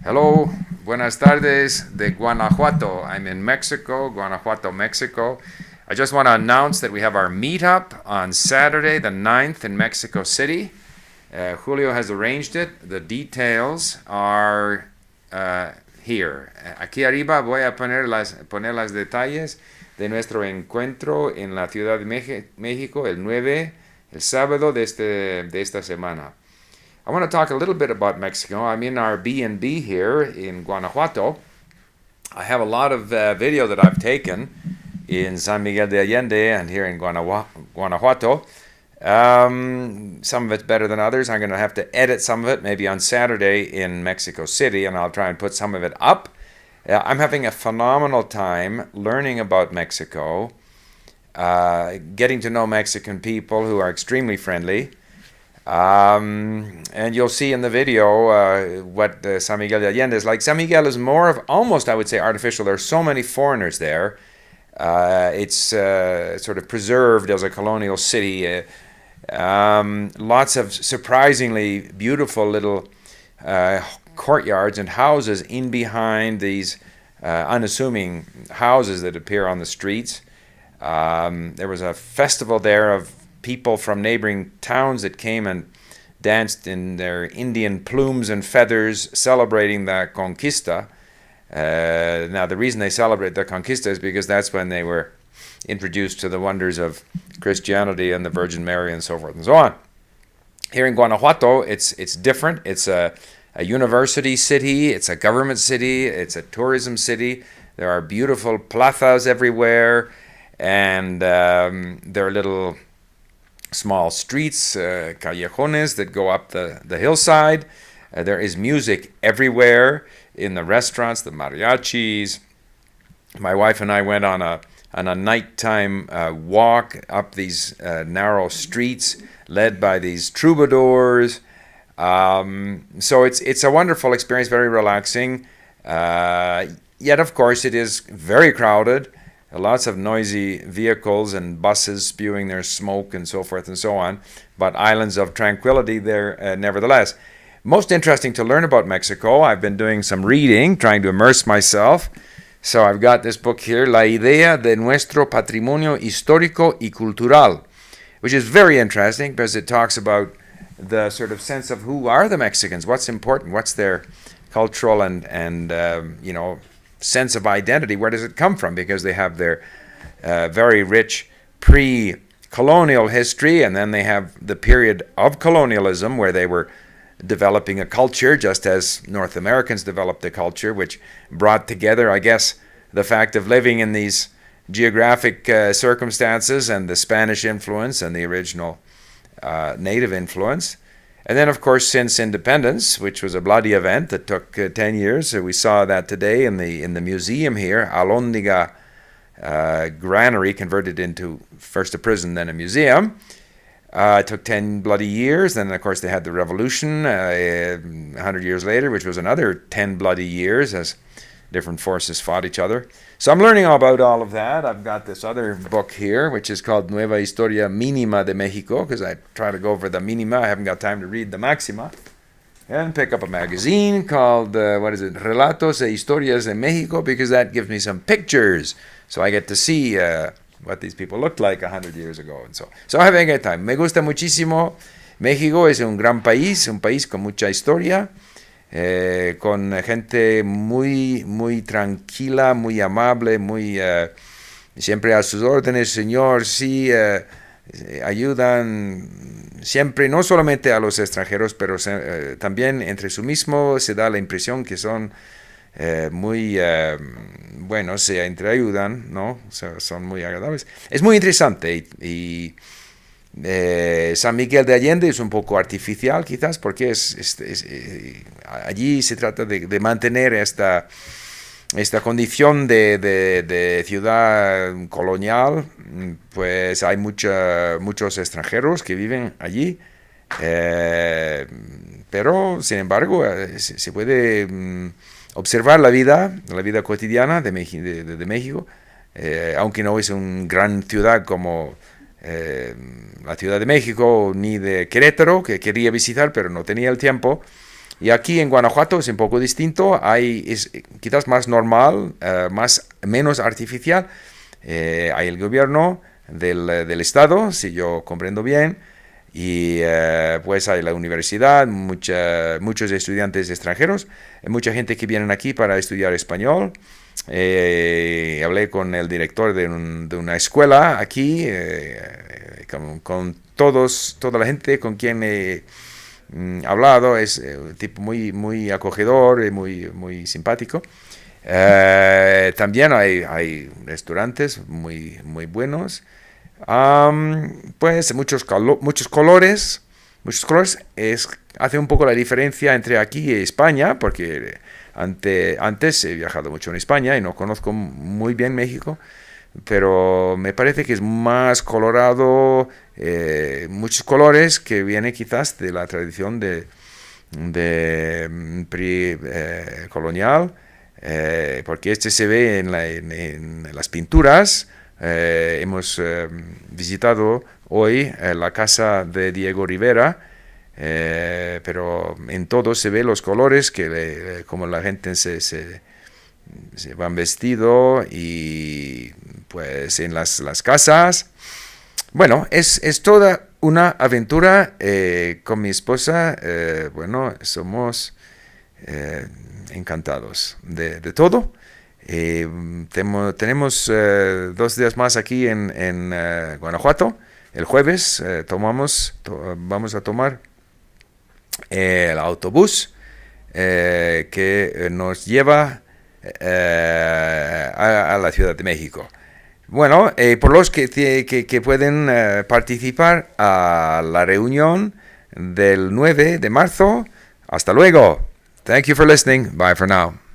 Hello, buenas tardes de Guanajuato. I'm in Mexico, Guanajuato, Mexico. I just want to announce that we have our meetup on Saturday, the 9th, in Mexico City. Julio has arranged it. The details are here. Aquí arriba voy a poner las detalles de nuestro encuentro en la Ciudad de México el 9, el sábado de esta semana. I want to talk a little bit about Mexico. I'm in our B&B here in Guanajuato. I have a lot of video that I've taken in San Miguel de Allende and here in Guanajuato. Some of it's better than others. I'm going to have to edit some of it maybe on Saturday in Mexico City, and I'll try and put some of it up. I'm having a phenomenal time learning about Mexico, getting to know Mexican people who are extremely friendly. And you'll see in the video what San Miguel de Allende is like. San Miguel is more of almost, I would say, artificial. There are so many foreigners there. It's sort of preserved as a colonial city. Lots of surprisingly beautiful little courtyards and houses in behind these unassuming houses that appear on the streets. There was a festival there of people from neighboring towns that came and danced in their Indian plumes and feathers, celebrating the Conquista. Now, the reason they celebrate the Conquista is because that's when they were introduced to the wonders of Christianity and the Virgin Mary and so forth and so on. Here in Guanajuato, it's different. It's a university city. It's a government city. It's a tourism city. There are beautiful plazas everywhere, and there are little small streets, callejones that go up the hillside. There is music everywhere in the restaurants, the mariachis. My wife and I went on a nighttime walk up these narrow streets led by these troubadours. So it's a wonderful experience, very relaxing. Yet, of course, it is very crowded. Lots of noisy vehicles and buses spewing their smoke and so forth and so on, but islands of tranquility there nevertheless. Most interesting to learn about Mexico. I've been doing some reading, trying to immerse myself. So I've got this book here, La Idea de Nuestro Patrimonio Histórico y Cultural, which is very interesting because it talks about the sort of sense of who are the Mexicans, what's important, what's their cultural and sense of identity, where does it come from? Because they have their very rich pre-colonial history, and then they have the period of colonialism where they were developing a culture, just as North Americans developed a culture, which brought together, I guess, the fact of living in these geographic circumstances and the Spanish influence and the original native influence. And then, of course, since independence, which was a bloody event that took 10 years, we saw that today in the museum here, Alhóndiga Granary, converted into first a prison, then a museum. It took 10 bloody years. Then, of course, they had the revolution 100 years later, which was another 10 bloody years as different forces fought each other. So I'm learning all about all of that. I've got this other book here, which is called Nueva Historia Mínima de México, because I try to go over the mínima. I haven't got time to read the máxima. And pick up a magazine called, Relatos e Historias de México, because that gives me some pictures. So I get to see what these people looked like 100 years ago. And so I'm having a good time. Me gusta muchísimo. México es un gran país, un país con mucha historia. Con gente muy, muy tranquila, muy amable, muy siempre a sus órdenes, señor, sí, ayudan siempre, no solamente a los extranjeros, pero también entre sí mismo se da la impresión que son muy, se entreayudan, ¿no? Son muy agradables. Es muy interesante y San Miguel de Allende es un poco artificial quizás porque allí se trata de mantener esta condición de ciudad colonial. Pues hay muchos extranjeros que viven allí, pero sin embargo se puede observar la vida cotidiana de México, aunque no es una gran ciudad como la Ciudad de México ni de Querétaro, que quería visitar pero no tenía el tiempo. Y aquí en Guanajuato es un poco distinto, es quizás más normal, menos artificial. Hay el gobierno del Estado, si yo comprendo bien, y pues hay la universidad, muchos estudiantes extranjeros, mucha gente que vienen aquí para estudiar español. Hablé con el director de una escuela aquí, con toda la gente con quien he hablado, es un tipo muy acogedor y muy simpático. También hay restaurantes muy buenos. Pues muchos colores hace un poco la diferencia entre aquí y España, porque antes he viajado mucho en España y no conozco muy bien México, pero me parece que es más colorado, muchos colores que viene quizás de la tradición de colonial, porque este se ve en las pinturas. Hemos visitado hoy la casa de Diego Rivera, pero en todo se ve los colores, como la gente se van vestido y pues en las casas. Bueno, es toda una aventura con mi esposa. Bueno, somos encantados de todo. Tenemos 2 días más aquí en Guanajuato. El jueves vamos a tomar el autobús que nos lleva a la Ciudad de México. Bueno, por los que pueden participar a la reunión del 9 de marzo, hasta luego. Thank you for listening. Bye for now.